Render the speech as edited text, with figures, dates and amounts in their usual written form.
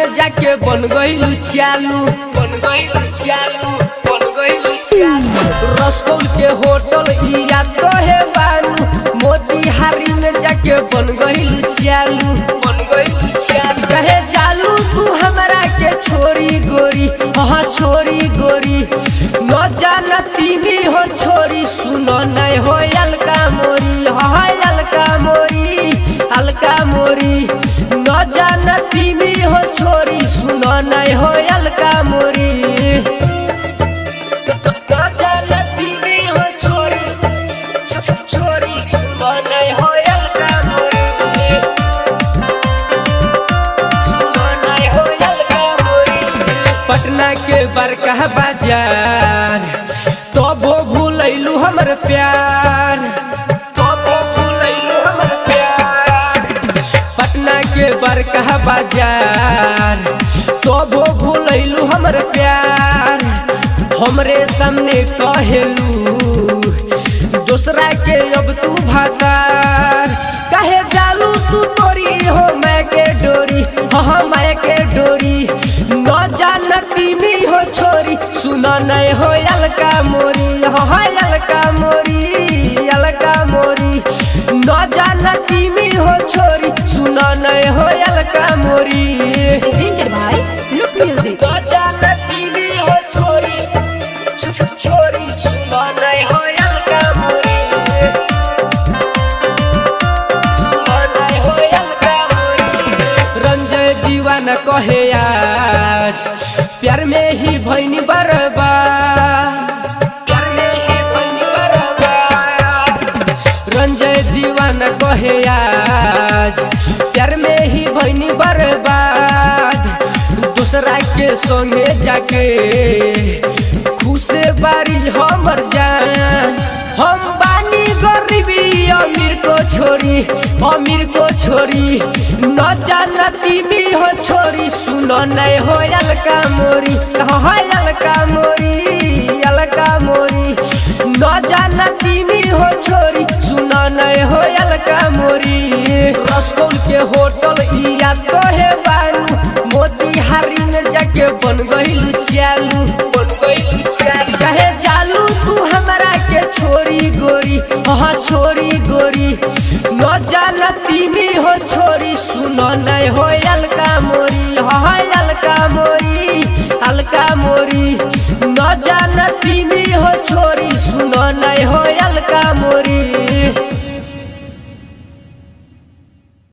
में जाके बन गइलू चालू, बन गइलू चालू, बन गइलू चालू। रसगुल के होटल इया तो है बानू, मोतीहारी में जाके बन गइलू चालू, बन गइलू चालू। कहे जालू तू हमरा के छोरी गोरी, हाँ छोरी गोरी। न जानती भी हो छोरी, सुनो नहीं हो अलका मोरी, हाँ अलका मोरी, अलका मोरी। न जानती भी हो छोरी, सुनो नहीं हो अलका मोरी। न जानती भी हो छोरी, छोरी सुनो नहीं हो अलका मोरी, सुनो नहीं हो अलका मोरी। पटना के बड़का बाजार तबो भूलैलू हमर प्यार, तबो भूलैलू हमर प्यार। पटना के बड़का बाजार तबो भूलैलू हमर प्यार। हमरे सामने कहेलू दूसरा के अब तू भातार। कहे जालू तू तोरी हो मैं के डोरी, हाँ मैं के डोरी। न जानती भी हो छोरी, सुनो नहीं हो अलका मोरी, हाँ अलका मोरी, अलका मोरी। न जानती भी हो छोरी, सुनो नहीं हो अलका मोरी। Presented by Look Music. न जानती भी हो छोरी, छोरी सुनो नहीं हो अलका मोरी, सुनो नहीं हो अलका मोरी। रंजय दीवाना कहे आज प्यार में ही भइनी बर्बाद, प्यार में ही भइनी बर्बाद। रंजय दीवाना कहे आज प्यार में ही भइनी बर्बाद। दूसरा के संगे जाके खुश बारी हमर जान। हम बानी गरीबी अमीर को छोरी, अमीर को छोरी। न जानती भी हो छोरी, सुनो नहीं हो अलका मोरी, हाँ अलका मोरी, अलका मोरी। न जानती भी हो छोरी, सुनो नहीं हो अलका मोरी। रसगुल के होटल इया तो है बानू, मोतीहारी में जाके बन गइलू चालू, बन गइलू चालू। कहे जालू तू हमरा के छोरी गोरी, हाँ छोरी गोरी। न जानती भी हो छोरी, सुनो नहीं हो अलका मोरी, हाँ अलका मोरी, अलका मोरी। न जानती भी हो छोरी, सुनो नहीं हो